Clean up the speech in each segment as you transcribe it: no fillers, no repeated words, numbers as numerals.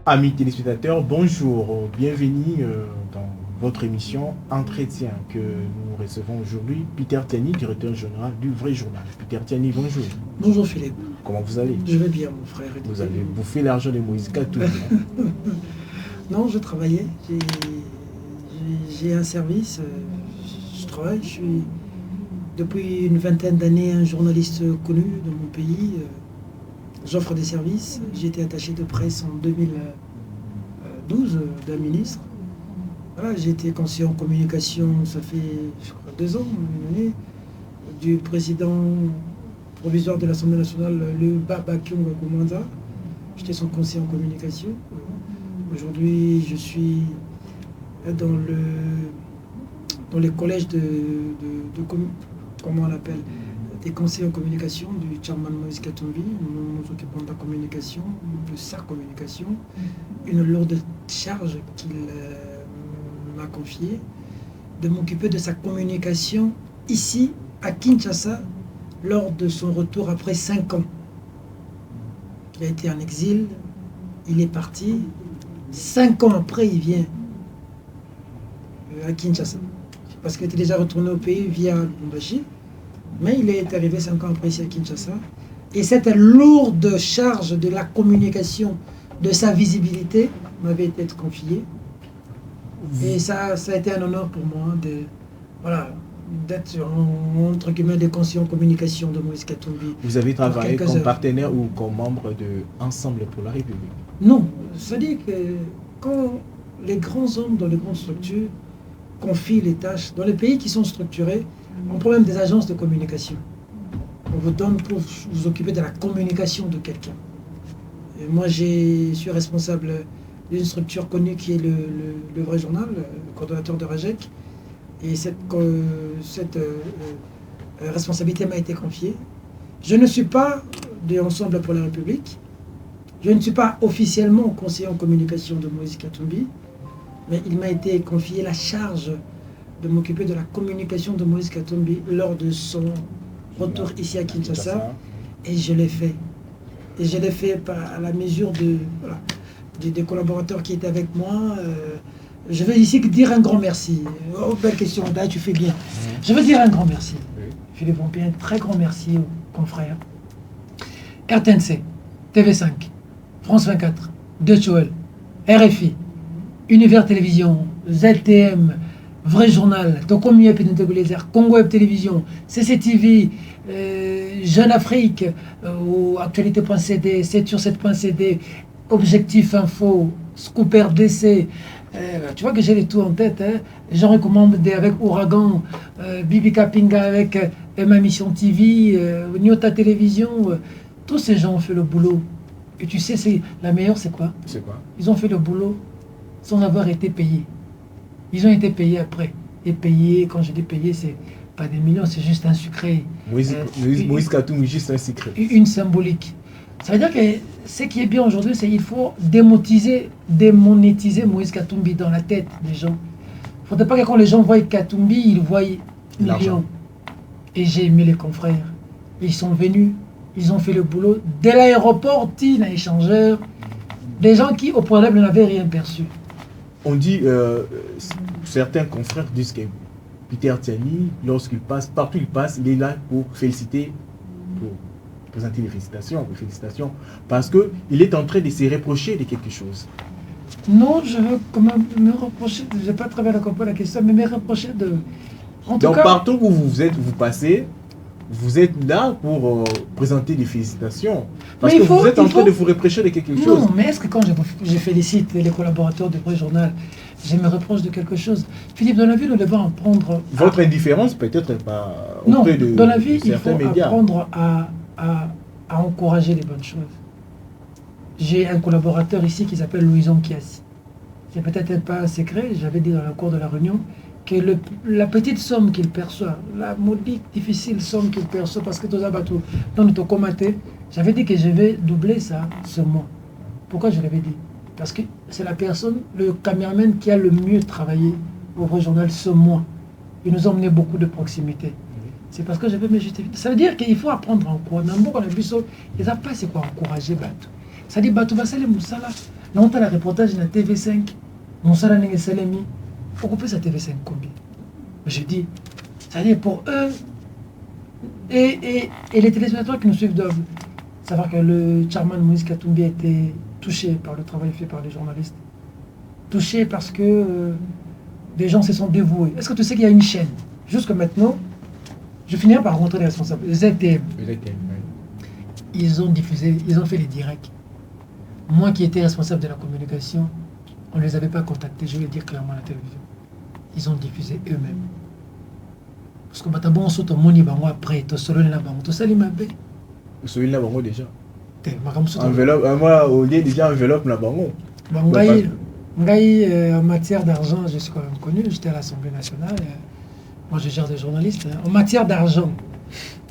Amis téléspectateurs, bonjour, bienvenue dans votre émission Entretien que nous recevons aujourd'hui Peter Tiani, directeur général du Vrai Journal. Peter Tiani, bonjour. Bonjour Philippe. Comment vous allez? Je vais bien mon frère. Vous avez bouffé l'argent de Moïse Katumbi. Non, je travaillais. J'ai un service. Je travaille. Je suis depuis une vingtaine d'années un journaliste connu dans mon pays. J'offre des services. J'ai été attaché de presse en 2012 d'un ministre. Voilà, j'ai été conseiller en communication, ça fait je crois 2 ans, une année, du président provisoire de l'Assemblée nationale, le Baba Kyunga Kumwanza. J'étais son conseiller en communication. Aujourd'hui, je suis dans les collèges comment on appelle, des conseillers en communication du chairman Moïse Katumbi. Nous nous occupons de la communication, de sa communication, une lourde charge qu'il m'a confiée, de m'occuper de sa communication ici à Kinshasa lors de son retour après 5 ans. Il a été en exil, il est parti. 5 ans après, il vient à Kinshasa. Parce qu'il était déjà retourné au pays via Lubumbashi. Mais il est arrivé 5 ans après ici à Kinshasa. Et cette lourde charge de la communication, de sa visibilité, m'avait été confiée. Et ça a été un honneur pour moi d'être entre guillemets des conseillers en communication de Moïse Katumbi. Vous avez travaillé comme partenaire ou comme membre de Ensemble pour la République? Non, c'est-à-dire que quand les grands hommes dans les grandes structures confient les tâches, dans les pays qui sont structurés, on prend même des agences de communication. On vous donne pour vous occuper de la communication de quelqu'un. Et moi, je suis responsable d'une structure connue qui est le Vrai Journal, le coordonnateur de RAJEC. Et cette responsabilité m'a été confiée. Je ne suis pas de Ensemble pour la République. Je ne suis pas officiellement conseiller en communication de Moïse Katumbi, mais il m'a été confié la charge de m'occuper de la communication de Moïse Katumbi lors de son retour ici à Kinshasa. Et je l'ai fait. Et je l'ai fait à la mesure des collaborateurs qui étaient avec moi. Je veux ici dire un grand merci. Oh, belle question, là tu fais bien. Je veux dire un grand merci. Philippe Pompien, un très grand merci aux confrères. RTNC, TV5, France 24, Deutsche Welle, RFI, Univers Télévision, ZTM, Vrai Journal, Tokomi Epinetebelezer, Congo Web Télévision, CCTV, Jeune Afrique, Actualité.cd, 7sur7.cd, Objectif Info, Scoop RDC. Tu vois que j'ai les tout en tête. Hein. Jean recommande avec Ouragan, Bibi Kapinga avec Ma Mission TV, Nyota Télévision. Tous ces gens ont fait le boulot. Et tu sais, la meilleure, c'est quoi? C'est quoi? Ils ont fait le boulot sans avoir été payés. Ils ont été payés après. Et payés, quand je dis payés, c'est pas des millions, c'est juste un sucré. Moïse Katumbi, juste un secret. Une symbolique. Ça veut dire que ce qui est bien aujourd'hui, c'est qu'il faut démonétiser Moïse Katumbi dans la tête des gens. Il ne faudrait pas que quand les gens voient Katumbi, ils voient millions. Et j'ai aimé les confrères. Ils sont venus, ils ont fait le boulot. Dès l'aéroport, Tina échangeur, des gens qui, au préalable, n'avaient rien perçu. On dit, certains confrères disent que Peter Tiani, lorsqu'il passe, partout il passe, il est là pour féliciter, pour présenter les félicitations, parce qu'il est en train de se reprocher de quelque chose. Non, je veux quand même me reprocher, je n'ai pas très bien compris la question, mais me reprocher de... Donc partout où vous passez, vous êtes là pour présenter des félicitations. Parce que vous êtes en train de vous reprocher de quelque chose. Non, mais est-ce que quand je félicite les collaborateurs du Vrai Journal, je me reproche de quelque chose? Philippe, dans la vie, nous devons apprendre... Votre indifférence peut-être pas auprès de certains médias. Non, dans la vie, il faut apprendre à encourager les bonnes choses. J'ai un collaborateur ici qui s'appelle Louison Kiassi. C'est peut-être pas un secret, j'avais dit dans le cours de la réunion, que la petite somme qu'il perçoit, la maudite difficile somme qu'il perçoit, parce que tout ça, dans notre comaté, j'avais dit que je vais doubler ça ce mois. Pourquoi je l'avais dit? Parce que c'est la personne, le caméraman qui a le mieux travaillé au Vrai Journal ce mois. Il nous a emmené beaucoup de proximité. C'est parce que je veux me justifier. Ça veut dire qu'il faut apprendre à encourager. Dans beaucoup de bureaux, ils n'ont pas c'est quoi encourager Batou. Ça dit Batou va les moussala. Non, tu as le reportage de la TV5. Mon salaire n'est salami. Faut couper sa TV5 combien? Je dis, c'est-à-dire pour eux et les téléspectateurs qui nous suivent doivent savoir que le chairman Moïse Katumbi a été touché par le travail fait par les journalistes. Touché parce que des gens se sont dévoués. Est-ce que tu sais qu'il y a une chaîne? Jusque maintenant, je finirai par rencontrer les responsables. ZTM. Ils ont diffusé, ils ont fait les directs. Moi qui étais responsable de la communication, on ne les avait pas contactés, je vais le dire clairement à la télévision. Ils ont diffusé eux-mêmes. Parce que maintenant, on saute au moni bango après, tu sors là bango, tu sali ma bé. Celui là bango déjà. Enveloppe, moi au lieu déjà enveloppe là bango. En matière d'argent, je suis quand même connu, j'étais à l'Assemblée nationale. Moi je gère des journalistes. En matière d'argent,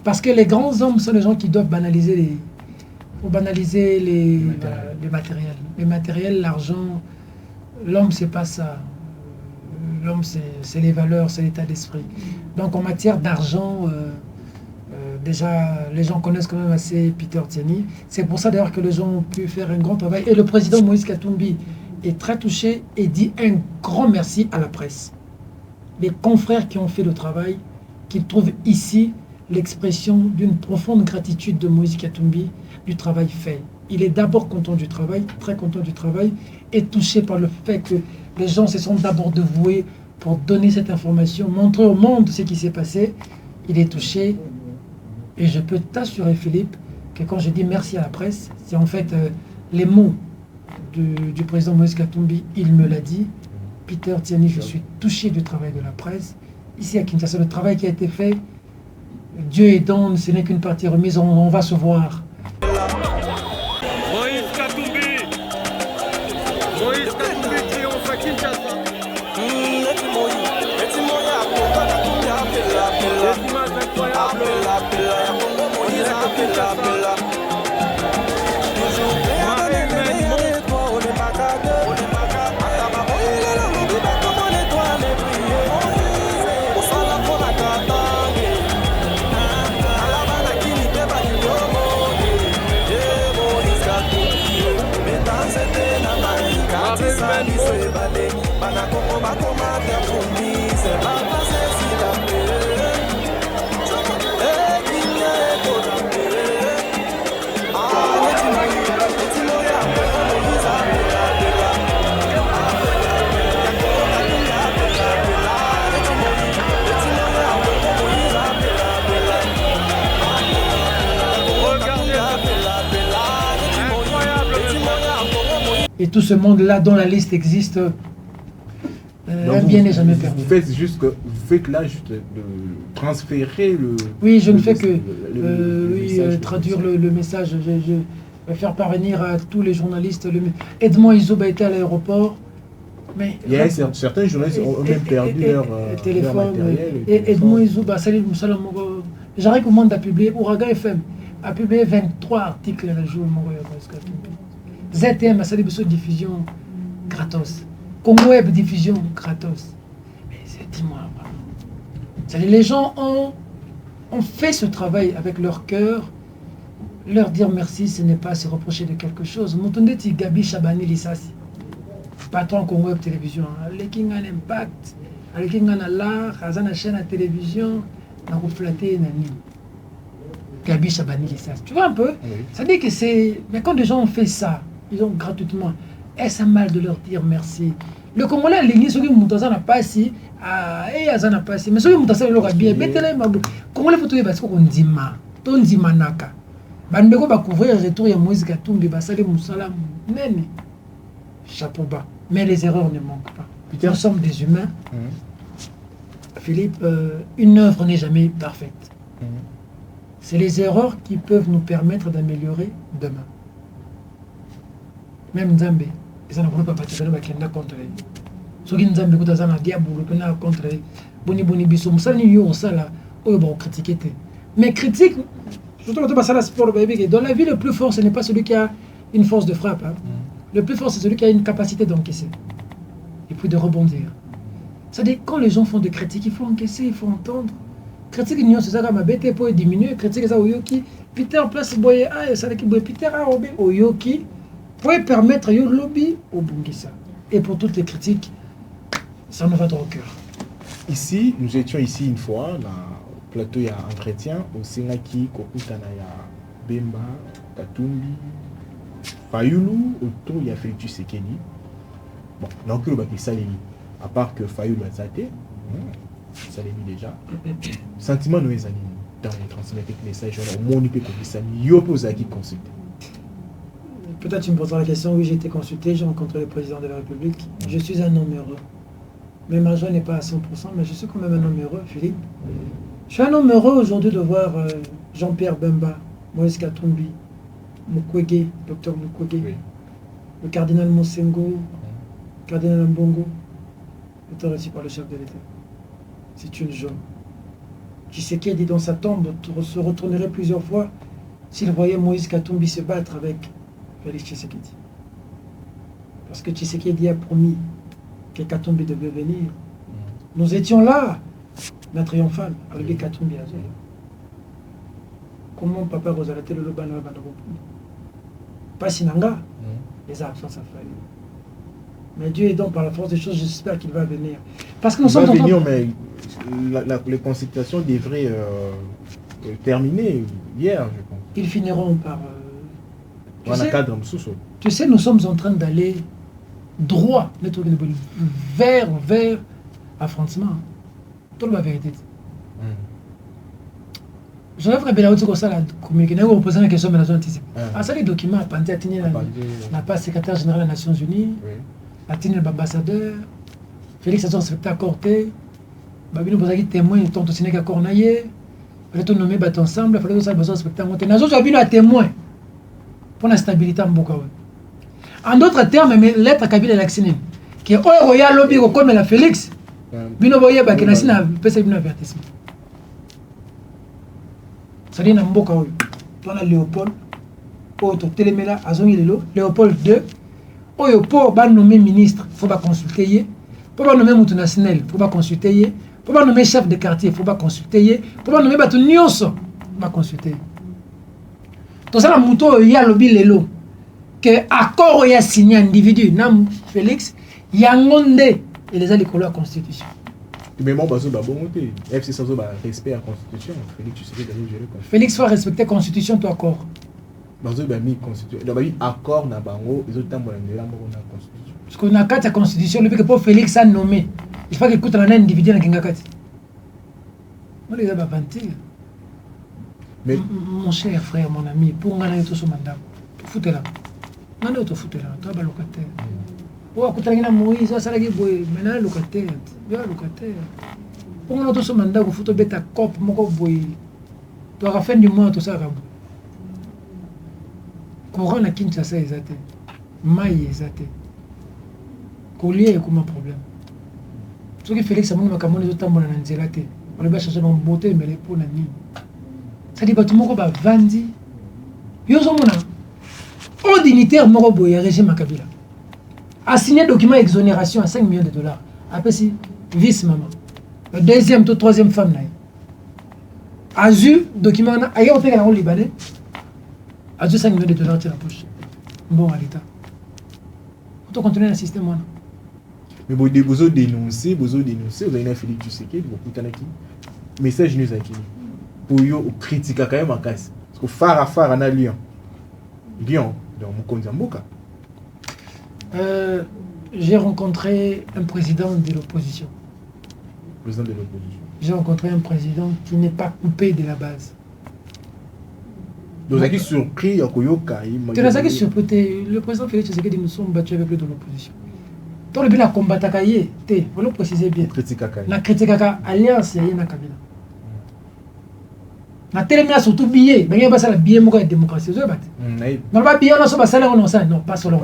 parce que les grands hommes sont les gens qui doivent banaliser les matériels. Les matériels, l'argent, l'homme c'est pas ça. L'homme c'est les valeurs, c'est l'état d'esprit. Donc en matière d'argent, déjà les gens connaissent quand même assez Peter Tiani. C'est pour ça d'ailleurs que les gens ont pu faire un grand travail. Et le président Moïse Katumbi est très touché et dit un grand merci à la presse. Les confrères qui ont fait le travail, qu'ils trouvent ici l'expression d'une profonde gratitude de Moïse Katumbi du travail fait. Il est d'abord content du travail, très content du travail, et touché par le fait que les gens se sont d'abord dévoués pour donner cette information, montrer au monde ce qui s'est passé. Il est touché, et je peux t'assurer, Philippe, que quand je dis merci à la presse, c'est en fait les mots du président Moïse Katumbi, il me l'a dit. Peter Tiani, je suis touché du travail de la presse. Ici à Kinshasa, le travail qui a été fait, Dieu aidant, ce n'est qu'une partie remise, on va se voir. Moïse Katumbi triomphe à Kinshasa. Des images incroyables. Et tout ce monde-là dont la liste existe, un bien n'est jamais perdu. Vous faites là juste de transférer le... Oui, je ne fais que traduire le message. Je vais faire parvenir à tous les journalistes. Edmond Izoba était à l'aéroport. Mais il y a certains journalistes ont même perdu leur téléphone. matériel. Et Edmond Izoba, j'arrive au monde à publier. Ouragan FM a publié 23 articles le jour. ZTM a salé de diffusion gratos. Congo Web diffusion gratos. Mais dis-moi, les gens ont fait ce travail avec leur cœur. Leur dire merci, ce n'est pas se reprocher de quelque chose. Moutondeti Gabi Chabani Lissasi, patron Congo Web Télévision, avec un impact, avec un l'art, avec une chaîne à télévision, on a reflété Nani. Gabi Chabani Lissasi. Tu vois un peu? Oui. Ça dit que c'est. Mais quand des gens ont fait ça, ils ont gratuitement. Est-ce un mal de leur dire merci? Le Congolais, les gens qui n'a pas si, n'a pas si, mais ceux qui ont bien, Congolais, faut tout parce qu'on dit ma, on dit manaka. Bandeko va couvrir le retour de Moïse Katumbi, Basale Moussala, Nene. Chapeau bas. Mais les erreurs ne manquent pas. Peter. Nous sommes des humains. Philippe, une œuvre n'est jamais parfaite. C'est les erreurs qui peuvent nous permettre d'améliorer demain. Même Nzambe, ils n'ont pas participé à contre lui. Ceux qui Nzambe écoutent ça, diable contre lui. Boni biso, Moussala ni yo ça là, eux vont critiquer. Mais critique, surtout quand on passe à la sport, dans la vie, le plus fort, ce n'est pas celui qui a une force de frappe. Hein. Le plus fort, c'est celui qui a une capacité d'encaisser et puis de rebondir. C'est-à-dire, quand les gens font des critiques, il faut encaisser, il faut entendre. Critique, c'est ça, ma bête pour diminuer. Critique, ça, Oyoki. Peter, place, boye, ça, qui boye, Peter, Oyoki. pouvez permettre un lobby au Bungisa. Et pour toutes les critiques, ça me va droit au cœur. Ici, nous étions ici une fois, dans le plateau, il y a un entretien, au Singaki, Kokutana, il y a Bemba, Katumbi, Fayulu, autour, il y a Félix Tshisekedi. Bon, donc, le Baki Salemi, à part que Fayulu a zaté, Salemi déjà. Sentiment, nous, les amis, dans les transmettre les messages, au monde, il peut consulter, il peut aussi consulter. Peut-être tu me poseras la question, oui, j'ai été consulté, j'ai rencontré le président de la République. Je suis un homme heureux. Mais ma joie n'est pas à 100%, mais je suis quand même un homme heureux, Philippe. Je suis un homme heureux aujourd'hui de voir Jean-Pierre Bemba, Moïse Katumbi, Mukwege, docteur Mukwege, Oui. le cardinal Mosengo, le cardinal Mbongo, étant reçu par le chef de l'État. C'est une joie. Tshisekedi dans sa tombe se retournerait plusieurs fois s'il voyait Moïse Katumbi se battre avec Félix Tshisekedi. Parce que Tshisekedi a promis que Katumbi devait venir. Nous étions là, la triomphale, avec Katumbi Azé. Comment papa Rosalate le Lobana pas Sinanga, les absences à faire. Mais Dieu est donc par la force des choses, j'espère qu'il va venir. Parce que nous sommes venir, mais les consultations devraient terminer hier, je pense. Ils finiront par... tu sais, nous sommes en train d'aller droit vers affrontement. Tout la vérité. Je vais faire bien comme ça la communiquer. Nous posons la question de la zone anticipée. Ah, ça les documents à Panté n'a pas secrétaire général des Nations Unies, la tine l'ambassadeur, Félix a respecté à Corté, Babino Bozaki témoin, tonton Sénégal Cornaillé, il fallait nommer battre ensemble, il fallait aussi respecter à monter. Nazo Babino a témoin pour la stabilité en Bokawe. En d'autres termes, l'être Kabila vacciné, qui est au royal lobby comme la Félix, Bino Boye Bakenasi n'a pas eu un avertissement. C'est-à-dire dans Bokawe, toi Léopold, Oto Télémela, Azongi Lelo, Léopold II, Oyo pour nommer ministre, il faut pas consulter. Pour nommer multinational, il faut pas consulter. Pour nommer chef de quartier, il faut pas consulter. Pour nommer Batou Nyonso, il faut pas consulter. Tout ça, il y a lobby lelo. Que accord y a signé individu, Nam Félix, Yangonde, et les a décollé à la Constitution. Mais moi, je vais FC Sazo respect à la Constitution. Félix, tu sais que Félix faut respecter la Constitution, toi accord. Parce que accord na bango, ils ont tant de la Constitution. Parce qu'on a quatre Constitution, le fait que pour Félix a nommé, il faut qu'il écoute un individu dans Kingakati. On les a pas vantés. Mais mon cher frère, mon ami, pour gagner tout ce mandat, foutez là. On est au foutez là, toi, locataire. Oh, écoute, il y a Moïse, ça, c'est boy, maintenant locataire. Il y a locataire. Pour gagner tout ce mandat, vous foutez bête à cop, mon boy. Toi, à la fin du mois, tout ça, courant na Kinshasa ezate mai ezate collier comme un problème ce qui Félix a mon makamoni zotambola na nzela te on va chercher mon beauté mais les pour na ni ça dit batu moko ba vandi yo zo mona au dignitaire moko boya régime Kabila a signé document exonération à 5 millions de dollars après si vice maman la deuxième ou troisième femme là a eu document na ailleurs au Liban libanais à 5 millions de dollars dans la poche. Bon, à l'État. On doit continuer le système. Mais vous avez dénoncé, vous avez un Félix Tshisekedi, vous avez un message nous a dit. Pour vous critiquer quand même en casse. Parce que phare à phare en a Lyon. Lyon, dans Mukonzamboka. J'ai rencontré un président de l'opposition. Président de l'opposition. J'ai rencontré un président qui n'est pas coupé de la base. Donc, vous êtes surpris, tu n'as surpris, le président Félix Tshisekedi nous sommes battus avec lui dans l'opposition. Donc, le combat à Kaye, il faut le préciser bien. La critique à l'alliance, il y a un Kabila. La télé, surtout billet, mais il y a pas la billet de la démocratie. Non, pas billet, on a pas salaire, non, pas seulement.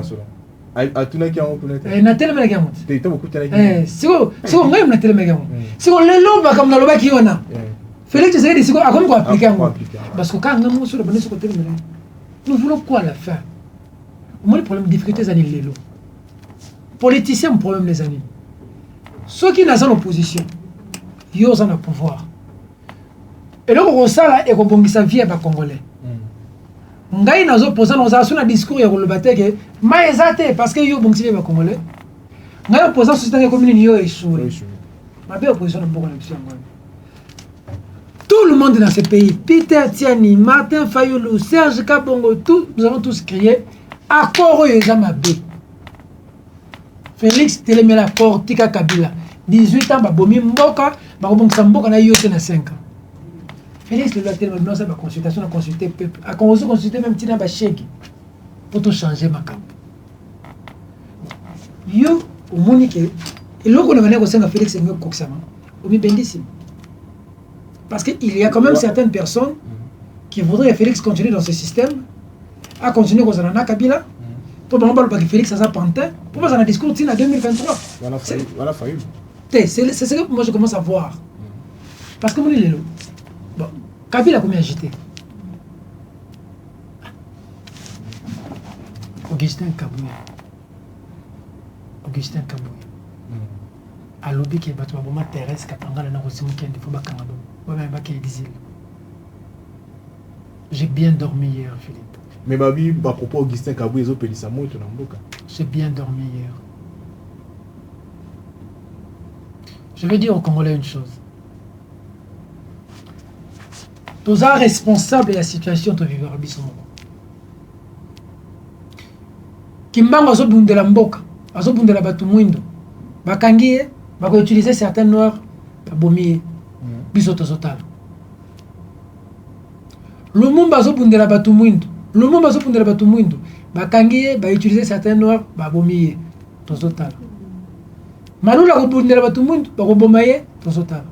À tout le monde, na télé, mais il y a tu as beaucoup de si on même la télé, mais si on le lobe comme dans le bac, il y en a. Félix Tshisekedi, c'est quoi? Comment appliquer un mot? Parce que quand on est sur le bonnet sur le côté, nous voulons quoi à la fin? Moi, le problème de difficulté, c'est les lots. Politiciens, le problème, les amis. Ceux qui sont en opposition, ils ont le pouvoir. Et là, on ça là, et on sa vie à Congolais. ngai nazo posa dans un discours ya koloba te ke ma ezate parce que yo bongisi ba congolais ngai posa société commune yo échoué ma be opposition mboko na biso ngoi tout le monde dans ce pays Peter Tiani Martin Fayulu Serge Kabongo tout nous avons tous crié accord oyo mabe Félix Telemela accord tika Kabila 18 ans babomi mboka bakobongisa mboka na yo te na 5 ans Félix le latin maintenant ça va consultation, on a consulté peuple. A consulté même Tina Bachegi pour tout changer ma camp. Yo au Monique et l'autre on a venu au Félix et Koksama. Au Bendissime. Parce qu'il y a quand même certaines personnes qui voudraient que Félix continue dans ce système, à continuer aux Anana Kabila. Pour que Félix a sa pantin, pour moi ça a un discours en 2023. Voilà, failli. C'est ce que moi je commence à voir. Parce que mon il est là. Bon, Kabila a combien agité? Augustin Kabouya. À l'objet qui est battu, je Thérèse j'ai bien dormi hier, Philippe. Mais babi, à propos Augustin Kabouya, ils ont payé ça moi et j'ai bien dormi hier. Je vais dire aux Congolais une chose. Tous êtes responsables de la situation de vivre à Bissongo. Kimbango azobundela mboka, azobundela batu mwindo. Bakangiye, bako utiliser certains noirs, babomiye. Biso tozotala. Lumumba azobundela batu mwindo. Bakangiye, ba utiliser certains noirs, babomiye. Tozotala. Malula kobundela batu mwindo, bakobomaye, tozotala.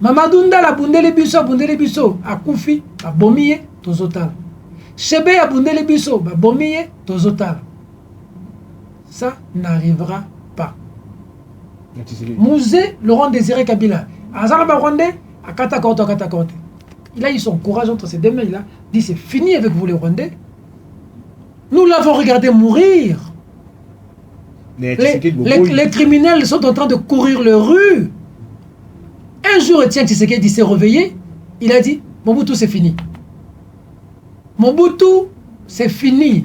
Mamadou Ndala bundele biso akufi abomiye tozotala. Chebe abundele biso abomiye tozotala. Ça n'arrivera pas. Mouzé Laurent Désiré Kabila Azara Rwandais akata kote. Il a eu son courage entre ses deux mains, il a dit c'est fini avec vous les Rwandais. Nous l'avons regardé mourir. Les criminels sont en train de courir les rues. Un jour, Etienne Tshisekedi s'est réveillé, il a dit Mobutu, c'est fini. Mobutu, c'est fini.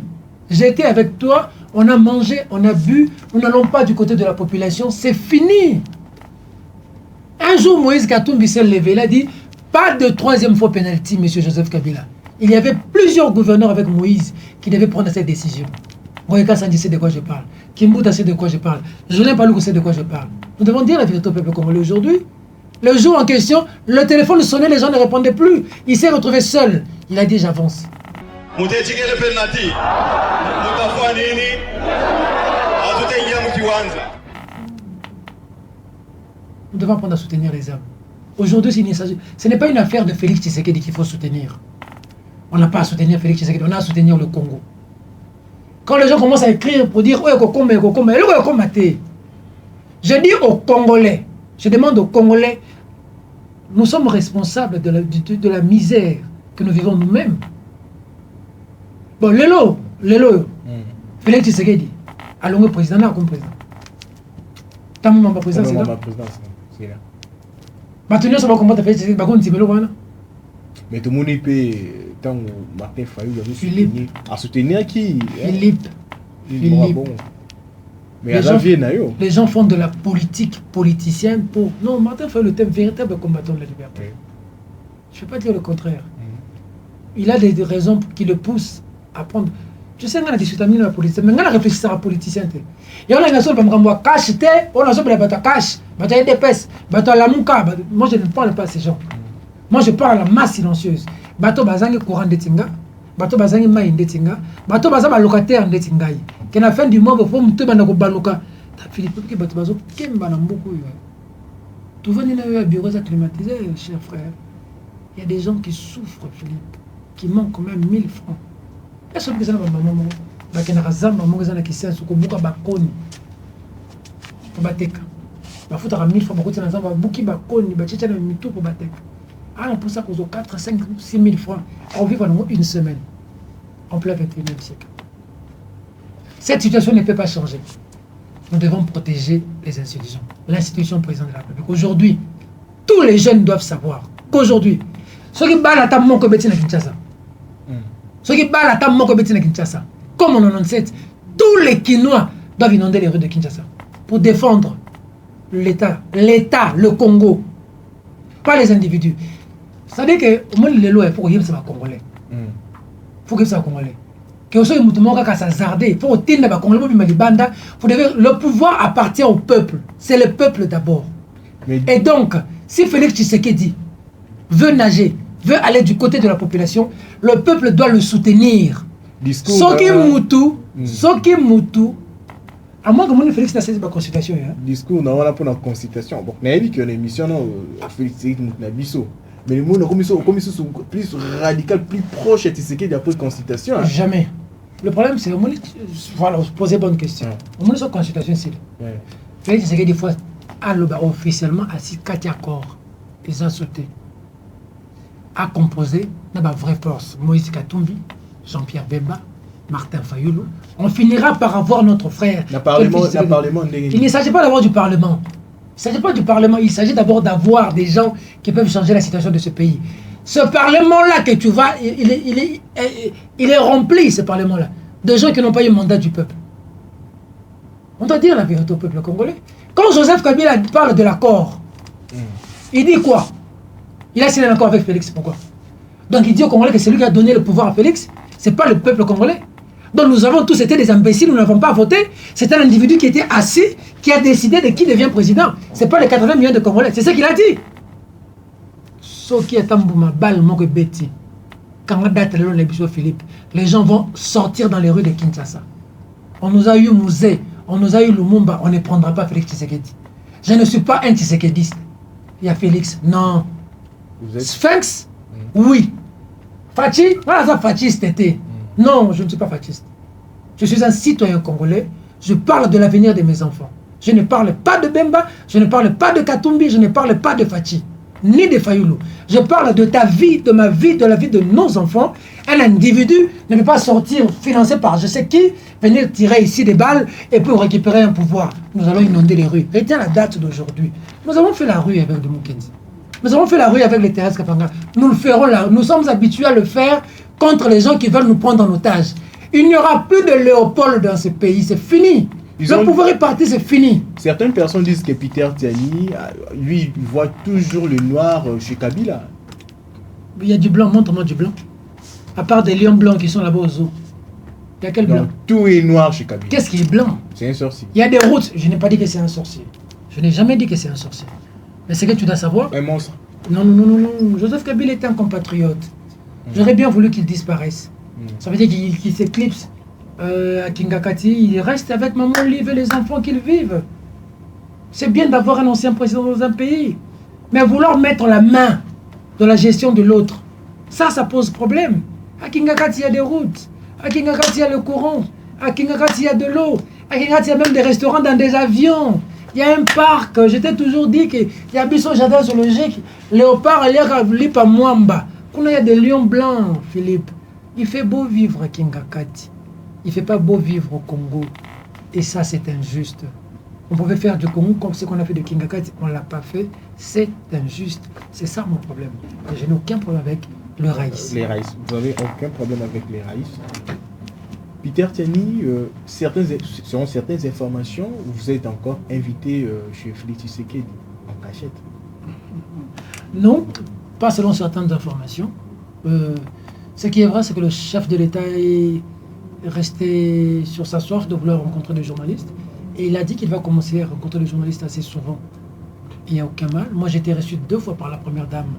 J'étais avec toi, on a mangé, on a bu, nous n'allons pas du côté de la population, c'est fini. Un jour, Moïse Katumbi s'est levé, il a dit pas de troisième fois pénalty, monsieur Joseph Kabila. Il y avait plusieurs gouverneurs avec Moïse qui devaient prendre cette décision. Moïka Sandi sait de quoi je parle. Kimbuta sait de quoi je parle. Julien Paloukou sait de quoi je parle. Nous devons dire la vérité au peuple congolais aujourd'hui. Le jour en question, le téléphone sonnait, les gens ne répondaient plus. Il s'est retrouvé seul. Il a dit j'avance. Nous devons apprendre à soutenir les hommes. Aujourd'hui, ce n'est pas une affaire de Félix Tshisekedi qu'il faut soutenir. On n'a pas à soutenir Félix Tshisekedi, on a à soutenir le Congo. Quand les gens commencent à écrire pour dire je dis aux Congolais, je demande aux Congolais, nous sommes responsables de la misère que nous vivons nous-mêmes. Bon, Lelo, Félix Tshisekedi, allons au président, là, comme président. Tant que mon président, c'est là. Maintenant, ça va comment tu fais Tshisekedi, bah, on dit, mais tout le monde peut, tant que Martin Fayulu a soutenir qui Philippe. Mais les gens font de la politique politicienne pour... Non, Martin Fayulu est un véritable combattant de la liberté. Je ne vais pas dire le contraire. Il a des raisons qui le poussent à prendre... Je sais qu'on a discuté avec la politique, mais on a réfléchi à la politicien. Et on a dit qu'on cash, on a dit cash, on a DPS, on a la mouka. Moi, je ne parle pas à ces gens. Moi, je parle à la masse silencieuse. Bato bazangi courant de Tinga, bato bazangi maï de Tinga, bato bazaba locataire de Tingaï. Qu'à la fin du mois, il faut me te banako baluka. Philippe, qui bato bazo, kemba na mboko. Tu vas dans un bureau climatisé, cher frère. Il y a des gens qui souffrent, Philippe, qui manquent quand même 1000 francs. Est-ce que ça va maman? Bakena razam maman zana qui sait soko buka bakoni. Pour bateka. Ba futa 1000 francs bakoti na zamba buki bakoni, ba tchétcha na mitu pour bateka. Ah, on peut ça cause 4, 5, 6 000 francs. On vit pendant une semaine. En plein 21e siècle. Cette situation ne peut pas changer. Nous devons protéger les institutions. L'institution présidente de la République. Aujourd'hui, tous les jeunes doivent savoir qu'aujourd'hui, ceux qui battent la table, mon Kinshasa. Ce qui parle à ta mort comme Kinshasa. Comme en 97, tous les Kinois doivent inonder les rues de Kinshasa pour défendre l'État, le Congo, pas les individus. Ça veut dire que moi, les lois, il faut que ça soit congolais. Il faut que ça soit congolais. Que ce soit il faut que le pouvoir appartient au peuple. C'est le peuple d'abord. Et donc, si Félix Tshisekedi veut nager, veut aller du côté de la population, le peuple doit le soutenir. Soki Moutou, à moins que mon Félix n'a cessé ma consultation. Discours, on a pour la consultation. Bon, on a dit qu'il y a une émission, Félix Tshisekedi n'a biso. Mais le monde a commis plus radical, plus proche de Tshisekedi après consultation. Jamais. Le problème, c'est que voilà, vous posez bonne question. Au moins, sur consultation ici. Félix Tshisekedi, des fois, officiellement, assis 4 accords. Ils ont sauté. A composé, dans la vraie force, Moïse Katumbi, Jean-Pierre Bemba, Martin Fayulu. On finira par avoir notre frère. Le Parlement. Il ne s'agit pas d'avoir du Parlement. Il ne s'agit pas du Parlement, il s'agit d'abord d'avoir des gens qui peuvent changer la situation de ce pays. Ce Parlement-là que tu vois, il est rempli, ce Parlement-là, de gens qui n'ont pas eu mandat du peuple. On doit dire la vérité au peuple congolais. Quand Joseph Kabila parle de l'accord, il dit quoi? Il a signé un accord avec Félix, pourquoi? Donc il dit aux Congolais que c'est lui qui a donné le pouvoir à Félix, c'est pas le peuple congolais. Donc nous avons tous été des imbéciles, nous n'avons pas voté. C'est un individu qui était assis, qui a décidé de qui devient président. C'est pas les 80 millions de Congolais, c'est ce qu'il a dit. Soki Atambouma, Bal Moko Beti, quand on date le Philippe, les gens vont sortir dans les rues de Kinshasa. On nous a eu Mouzé, on nous a eu Lumumba, on ne prendra pas Félix Tshisekedi. Je ne suis pas un Tshisekediste. Il y a Félix, non. Sphinx, oui. Fachi, voilà ça fasciste était. Non, je ne suis pas fasciste. Je suis un citoyen congolais. Je parle de l'avenir de mes enfants. Je ne parle pas de Bemba, je ne parle pas de Katumbi, je ne parle pas de Fachi, ni de Fayulu. Je parle de ta vie, de ma vie, de la vie de nos enfants. Un individu ne peut pas sortir financé par je sais qui, venir tirer ici des balles et pour récupérer un pouvoir. Nous allons inonder les rues. Retiens la date d'aujourd'hui. Nous avons fait la rue avec de Mukenzi. Nous avons fait la rue avec les Thérèse Kapanga. Nous le ferons là. Nous sommes habitués à le faire contre les gens qui veulent nous prendre en otage. Il n'y aura plus de Léopold dans ce pays. C'est fini. Le pouvoir est parti, c'est fini. Certaines personnes disent que Peter Tiani, lui, il voit toujours le noir chez Kabila. Il y a du blanc. Montre-moi du blanc. À part des lions blancs qui sont là-bas au zoo. Il y a quel blanc? Tout est noir chez Kabila. Qu'est-ce qui est blanc? C'est un sorcier. Il y a des routes. Je n'ai pas dit que c'est un sorcier. Je n'ai jamais dit que c'est un sorcier. Mais c'est que tu dois savoir. Un monstre. Non. Joseph Kabila était un compatriote. J'aurais bien voulu qu'il disparaisse. Ça veut dire qu'il s'éclipse à Kingakati. Il reste avec maman, Olive et les enfants qu'ils vivent. C'est bien d'avoir un ancien président dans un pays. Mais vouloir mettre la main dans la gestion de l'autre, ça pose problème. À Kingakati, il y a des routes. À Kingakati, il y a le courant. À Kingakati, il y a de l'eau. À Kingakati, il y a même des restaurants dans des avions. Il y a un parc, je t'ai toujours dit qu'il y a Bissot Jardin sur le GIC, Léopard, Lipa Mwamba. Quand il y a des lions blancs, Philippe, il fait beau vivre à Kingakati. Il ne fait pas beau vivre au Congo. Et ça, c'est injuste. On pouvait faire du Congo comme ce qu'on a fait de Kingakati, on ne l'a pas fait. C'est injuste. C'est ça mon problème. Et je n'ai aucun problème avec le raïs. Les raïs. Vous n'avez aucun problème avec les raïs. Peter Tiani, selon certaines informations, vous êtes encore invité chez Félix Tshisekedi en cachette. Non, pas selon certaines informations. Ce qui est vrai, c'est que le chef de l'État est resté sur sa soif de vouloir rencontrer des journalistes. Et il a dit qu'il va commencer à rencontrer les journalistes assez souvent. Il n'y a aucun mal. Moi, j'ai été reçu 2 fois par la première dame,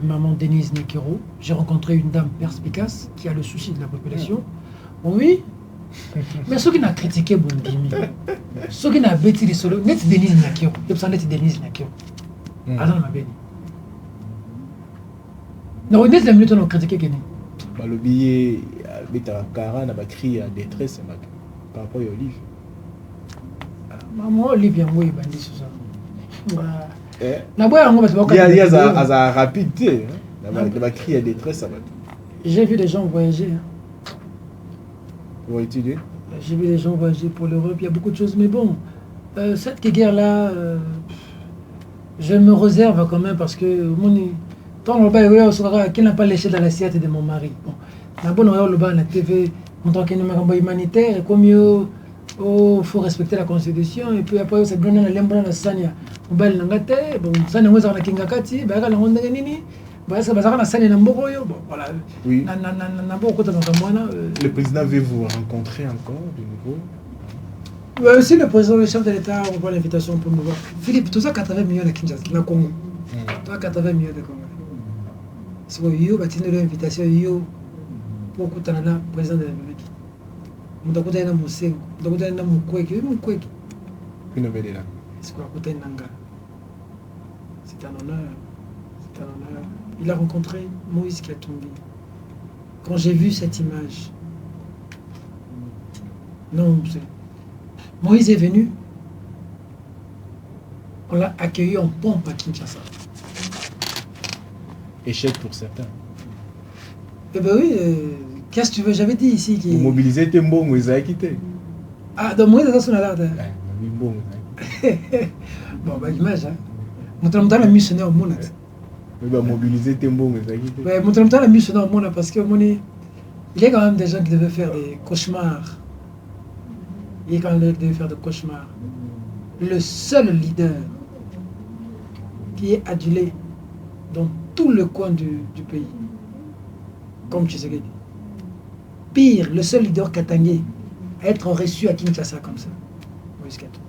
maman Denise Nekero. J'ai rencontré une dame perspicace qui a le souci de la population. Oui, mais ceux qui n'ont critiqué Bundimi, ceux qui n'ont bêti les solos, net Denise Nekero. Je pense net Denise Nekero. Azan m'a béni. Non, net la minute on a critiqué Kenny. Le billet, Betara n'a pas crié à détresse par rapport à Olive. Maman Olive, il y a un mot, il bandit sur ça. Il y a rapidité. Il va crier à détresse. J'ai vu des gens voyager. Pour étudier. J'ai vu des gens voyager pour l'Europe. Il y a beaucoup de choses. Mais bon, cette guerre-là, je me réserve quand même parce que Tant le bail qui n'a pas léché dans l'assiette de mon mari. Bon, la bonne oreille le bas la TV, en tant qu'un humanitaire, comme il faut respecter la constitution et puis après c'est donné la lembre na sanya. Mobile ngate, bon sanya ngweza na kingakati, ba ka longa nini. Ba ça bazaka na sanya na mboko yo. Bon voilà. Oui. Na mboko ta mwana. Le président veut vous rencontrer encore de nouveau. Si le président, le chef de l'État, on voit l'invitation pour nous voir. Philippe, tout ça 80 millions de Kinshasa, na Congo. Toi 80 millions de Congo. Si vous avez une invitation pour que le président de la République. Vous avez une invitation, vous avez une invitation. Une nouvelle là. C'est quoi côté Nanga? C'est un honneur. C'est un honneur. Il a rencontré Moïse Katumbi. Quand j'ai vu cette image, non, Moïse est venu, on l'a accueilli en pompe à Kinshasa. Échec pour certains. Eh ben oui, qu'est-ce que tu veux? J'avais dit ici qu'il... Vous mobilisez tes mots, vous avez quitté. Ah, donc Moïse est là. Bon, bah image, hein. Mon temps la missionnaire au monde. Oui, bah mobiliser tes mots, vous avez quitté. Ouais, mon temps la missionnaire au monde parce que il y a quand même des gens qui devaient faire des cauchemars. Il y a quand même des gens qui devaient faire des cauchemars. Le seul leader qui est adulé dans tout le coin du pays, comme Tshisekedi. Pire, le seul leader katangé à être reçu à Kinshasa comme ça. Moïse Katumbi.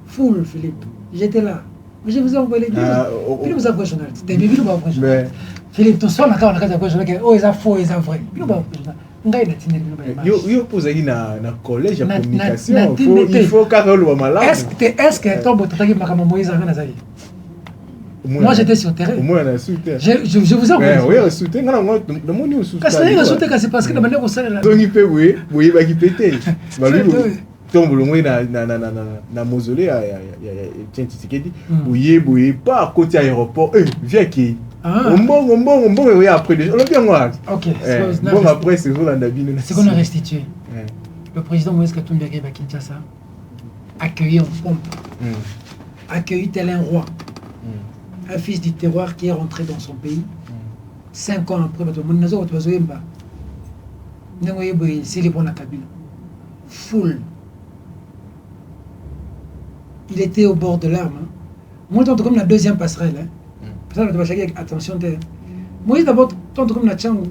Foule, Philippe. J'étais là. Je vous ai envoyé les vidéos. Philippe, vous avez envoyé journal. T'as vu, vous avez journal. Philippe, tu sois là, tu as journal. Oh, ils ont faux, ils ont vrai. Philippe, vous avez journal. Yo posé na collège de communication. Il faut Carole ou malade. Est-ce que ton bout de Moïse a nazari? Moi j'étais sur le terrain. Moi on a soutenu. Je vous envoie. Oui, on soutenu. Non, moi le monde est soutenu. C'est parce que la manière qu'on s'est là. Donc il peut oui, bah qui péter. Bah lui tombe le moins na mausolée il y a tiens Tshisekedi. Oui, pas à côté aéroport. Viens qui. On bon oui après on bien moi. OK. Bon après c'est vous la Nabine. C'est qu'on a restitué. Le président Moïse Katumbi arrive à Kinshasa, accueilli en pompe. Accueilli tel un roi. Un fils du terroir qui est rentré dans son pays. 5 ans après, c'est les bons à Kabila. Foule. Il était au bord de l'arme. Moi, tant comme la deuxième passerelle. Attention. Moi, d'abord, tant comme la chambre,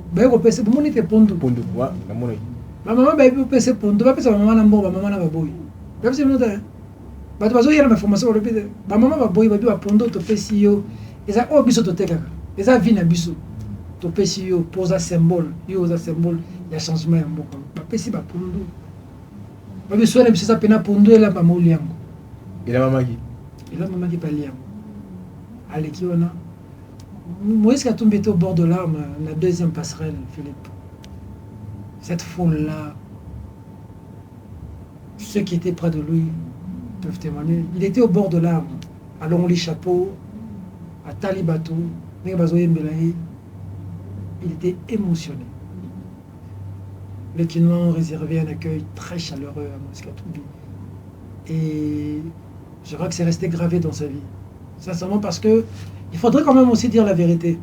mon était pondo. Ma maman, c'est pondo. Ma maman, maman, bato bazoyela information olobide ba mama ba boyi ba bi ba pondo to pesi yo eza o biso to tekaka eza vie na biso to pesi yo posa symbole yo za symbole ya changement ya mboka ba pesi ba pondo ba biso na biso sa pena pondo ela ba moliango ila mamaki pa liango aleki wana Moïse Katumbi était au bord de l'arme, la deuxième passerelle, Philippe. Cette foule-là, ceux qui étaient près de lui peuvent témoigner. Il était au bord de l'arbre, à Longli Chapeau, à Talibatou, il était émotionné. Les Kinois ont réservé un accueil très chaleureux à Moïse Katumbi. Et je crois que c'est resté gravé dans sa vie. Sincèrement, parce que il faudrait quand même aussi dire la vérité.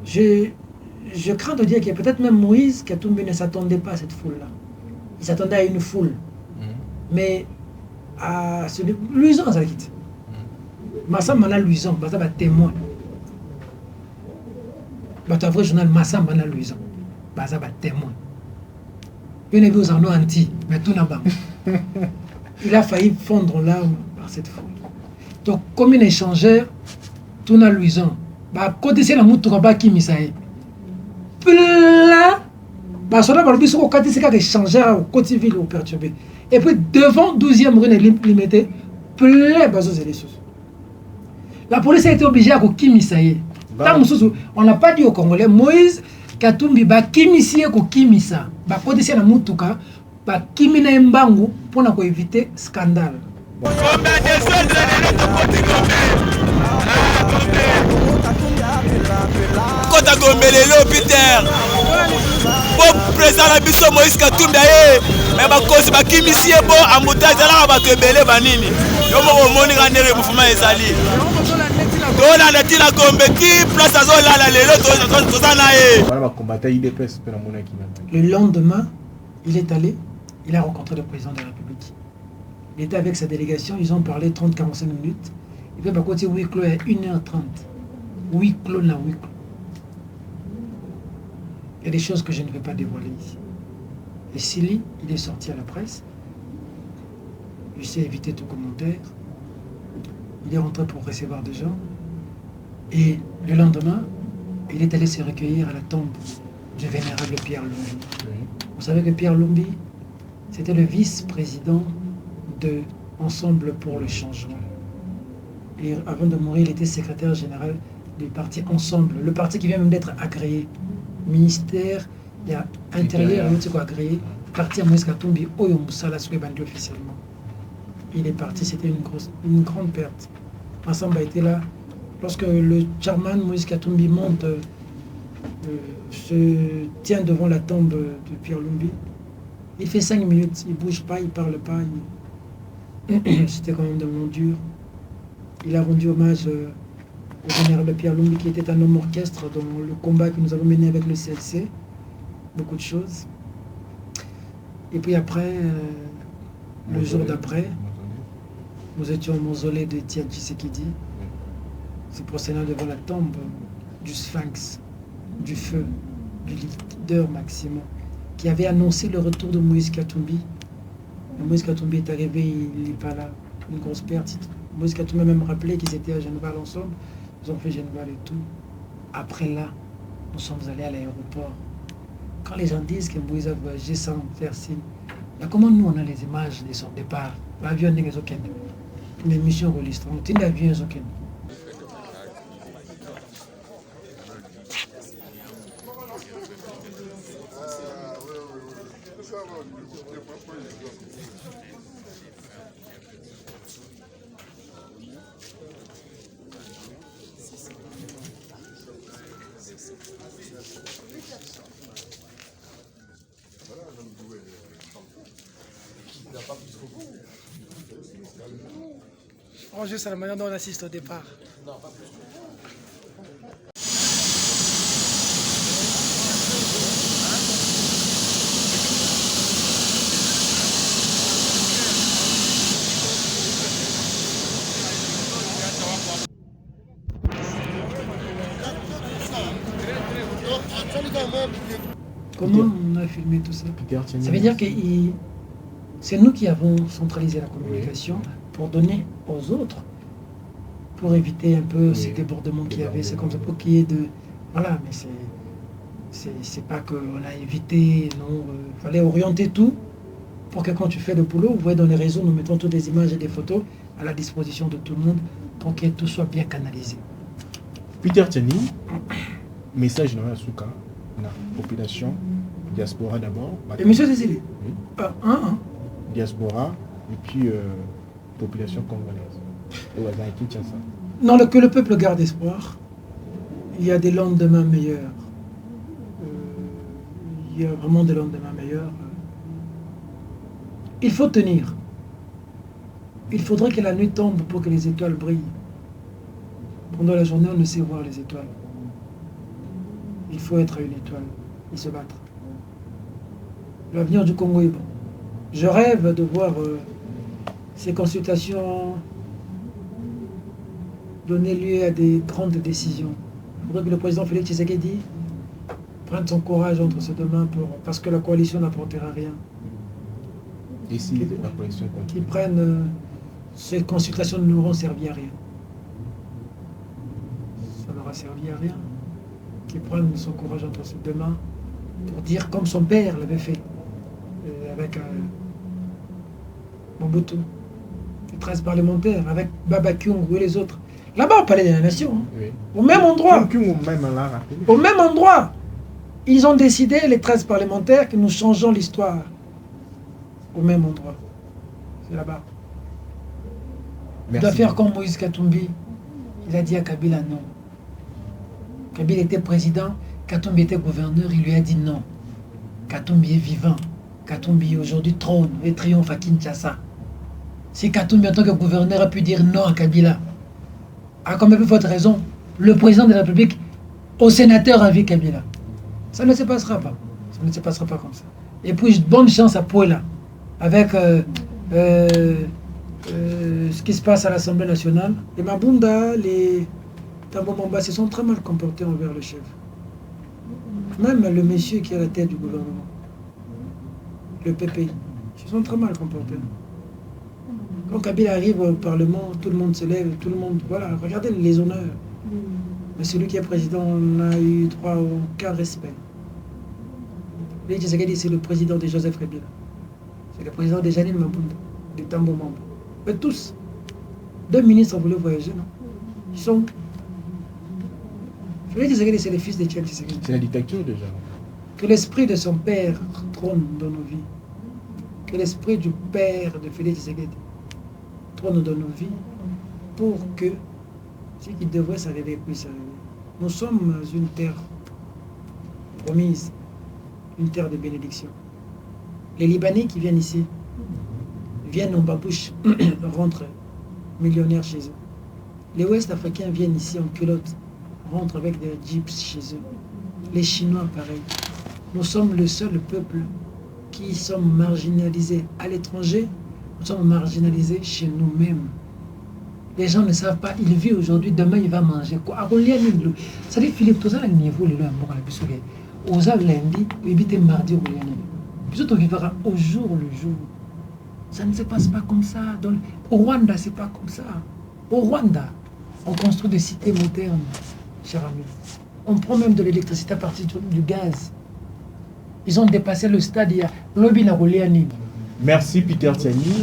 Je crains de dire qu'il y a peut-être même Moïse Katumbi ne s'attendait pas à cette foule-là. Il s'attendait à une foule. Mais à luisant, ça quitte. Massa Mana luisant, ça va témoin. Tu as vrai journal Massa Mana luisant, ça va témoin. Il y a des gens anti, mais tout n'a pas. Il a failli fondre l'âme par cette foule. Donc, comme un échangeur, tout n'a luisant. Côté c'est la moutoura qui misaï. Là, cela va dire que c'est un échangeur au côté ville au perturbé. Et puis devant 12e rue limitée, plein de choses. La police a été obligée à Kimisaye. On n'a pas dit aux Congolais, Moïse Katumbi ba Kimisie ko Kimisa. Ba kodisi na mutuka, ba Kimina Mbangu pour éviter scandale. Kota Gombelelo Peter. Bon président la biso Moïse Katumbi mais ba cause ba kimisie bo amuta zala ba tebele banini yo mo moni ngandere bufuma ezali do on a dit la Gombeti, place à zone là, le lendemain, il est allé, il a rencontré le président de la République. Il était avec sa délégation, ils ont parlé 30-45 minutes. Et puis, par contre, huis clos à 1h30. Huis clos, là, huis clos. Il y a des choses que je ne vais pas dévoiler ici. Et Sili, il est sorti à la presse. Il s'est évité tout commentaire. Il est rentré pour recevoir des gens. Et le lendemain, il est allé se recueillir à la tombe du vénérable Pierre Lumbi. Vous savez que Pierre Lumbi, c'était le vice-président de Ensemble pour le changement. Et avant de mourir, il était secrétaire général du parti Ensemble, le parti qui vient même d'être agréé. Ministère, il y a intérieur, il y a agréé. Parti à Moïse Katumbi, Oyo Moussala, officiellement. Il est parti, c'était une grande perte. Massamba était là. Lorsque le chairman Moïse Katumbi monte, se tient devant la tombe de Pierre Lumbi, il fait 5 minutes, il ne bouge pas, il ne parle pas. C'était quand même vraiment dur. Il a rendu hommage au général Pierre Lumbi, qui était un homme orchestre dans le combat que nous avons mené avec le CLC. Beaucoup de choses. Et puis après, le jour d'après, nous étions au mausolée de Tian Tshisekedi, se procédant devant la tombe du Sphinx, du feu, du leader Maximo, qui avait annoncé le retour de Moïse Katumbi. Et Moïse Katumbi est arrivé, il n'est pas là, une grosse perte. Moïse Katumbi a même rappelé qu'ils étaient à Genval ensemble, ils ont fait Genval et tout. Après là, nous sommes allés à l'aéroport. Quand les gens disent que Moïse a voyagé sans faire signe, comment nous on a les images de son départ? L'avion n'est pas une émission registrante, il l'avion est aucun. Roger, c'est la manière dont on assiste au départ. Non, pas plus. Comment on a filmé tout ça? Ça veut dire que c'est nous qui avons centralisé la communication pour donner aux autres, pour éviter un peu ces débordements qu'il y avait. C'est comme ça pour qu'il y ait de... Voilà, mais c'est pas qu'on a évité, non. Il fallait orienter tout pour que quand tu fais le boulot, vous voyez dans les réseaux, nous mettons toutes des images et des photos à la disposition de tout le monde pour que tout soit bien canalisé. Peter Tiani, message dans la souka, la population, diaspora d'abord. Et monsieur Cécile, diaspora et puis population congolaise. Non, que le peuple garde espoir. Il y a des lendemains meilleurs. Il y a vraiment des lendemains meilleurs. Il faut tenir. Il faudrait que la nuit tombe pour que les étoiles brillent. Pendant la journée, on ne sait voir les étoiles. Il faut être une étoile et se battre. L'avenir du Congo est bon. Je rêve de voir ces consultations donner lieu à des grandes décisions. Il faudrait que le président Félix Tshisekedi prenne son courage entre ses deux mains parce que la coalition n'apportera rien. Et si la coalition qui prennent ces consultations ne n'auront servi à rien. Ça n'aura servi à rien. Qu'il prenne son courage entre ses deux mains pour dire comme son père l'avait fait avec Mobutu, les 13 parlementaires, avec Baba Kyungu et les autres. Là-bas au Palais de la Nation, oui. Au même endroit. Au même endroit. Ils ont décidé, les 13 parlementaires, que nous changeons l'histoire. Au même endroit. C'est là-bas. Il doit faire comme Moïse Katumbi. Il a dit à Kabila non. Kabila était président, Katumbi était gouverneur, il lui a dit non. Katumbi est vivant. Katumbi aujourd'hui trône et triomphe à Kinshasa. Si Katumbi en tant que gouverneur a pu dire non à Kabila, a quand même eu votre raison, le président de la République au sénateur avec Kabila. Ça ne se passera pas. Ça ne se passera pas comme ça. Et puis, bonne chance à Pouela, avec ce qui se passe à l'Assemblée nationale. Les Mabunda, les Tambomamba se sont très mal comportés envers le chef. Même le monsieur qui est à la tête du gouvernement, le PPI, ils se sont très mal comportés. Quand Kabila arrive au Parlement, tout le monde se lève, tout le monde... Voilà, regardez les honneurs. Mais celui qui est président n'a eu droit à aucun respect. C'est le président de Joseph Kabila. C'est le président de Janine Mabunda, de Tambo Mamba. Mais tous, 2 ministres ont voulu voyager, non? Ils sont... Félix Tshisekedi, c'est le fils de Tchèque Tshisekedi. C'est la dictature déjà. Que l'esprit de son père trône dans nos vies. Que l'esprit du père de Félix Tshisekedi trône dans nos vies pour que ce qui devrait s'arriver puisse arriver. Nous sommes une terre promise, une terre de bénédiction. Les Libanais qui viennent ici viennent en babouche, rentrent millionnaires chez eux. Les Ouest-Africains viennent ici en culotte, rentrent avec des jeeps chez eux. Les Chinois, pareil. Nous sommes le seul peuple qui sommes marginalisés à l'étranger. Nous sommes marginalisés chez nous-mêmes. Les gens ne savent pas, il vit aujourd'hui, demain il va manger quoi. Ça dit Philippe, tout ça, il niveau le amour à la bisougue. Aux lundi, éviter mardi au liani. Puis on vivra au jour le jour. Ça ne se passe pas comme ça. Au Rwanda, c'est pas comme ça. Au Rwanda, on construit des cités modernes, cher ami. On prend même de l'électricité à partir du gaz. Ils ont dépassé le stade il y a l'Obi Naroliani. Merci Peter Tiani.